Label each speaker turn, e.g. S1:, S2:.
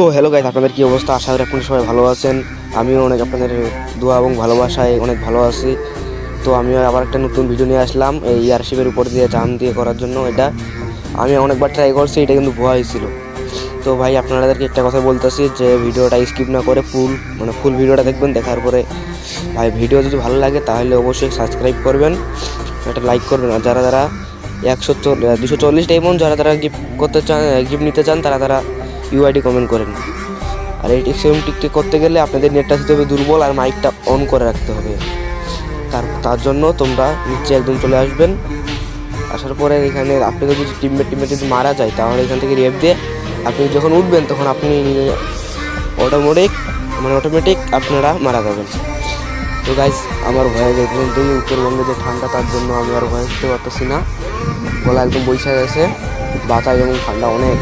S1: তো hello guys, আপনাদের কী অবস্থা? আশা করি আপনারা সবাই ভালো আছেন। আমিও অনেক আপনাদের দোয়া এবং ভালোবাসায় অনেক ভালো আছি। তো আমিও আবার একটা নতুন ভিডিও নিয়ে আসলাম এই এয়ারশিপের উপর দিয়ে জাম দিয়ে করার জন্য। এটা আমি অনেকবার ট্রাই করছি, এটা কিন্তু ভুয়া হয়েছিল। তো ভাই আপনাদেরকে একটা কথা বলতেছি যে ভিডিওটা স্কিপ না করে ফুল ভিডিওটা দেখবেন। দেখার পরে ভাই ভিডিও যদি ভালো লাগে তাহলে অবশ্যই সাবস্ক্রাইব করবেন, একটা লাইক করবেন। আর যারা 240 ডায়মন্ড যারা গিফট করতে চান, গিফট নিতে চান, তারা ইউআইডি কমেন্ট করেন। আর এই টিকটিক করতে গেলে আপনাদের নেটটা দিতে হবে দুর্বল আর মাইকটা অন করে রাখতে হবে। তার জন্য তোমরা নিচে একদম চলে আসবেন। আসার পরে এখানে আপনাদের যদি টিমমেট যদি মারা যায় তাহলে এখান থেকে রেপ দিয়ে আপনি যখন উঠবেন তখন আপনি অটোমেটিক আপনারা মারা যাবেন। তো গাইস, আমার ভয়ে যে পর্যন্তই উত্তরবঙ্গে যে ঠান্ডা, তার জন্য আমি আর ভয় করতে পারতেছি না। গলা একদম বৈশা গেছে, বাতাস এবং ঠান্ডা অনেক।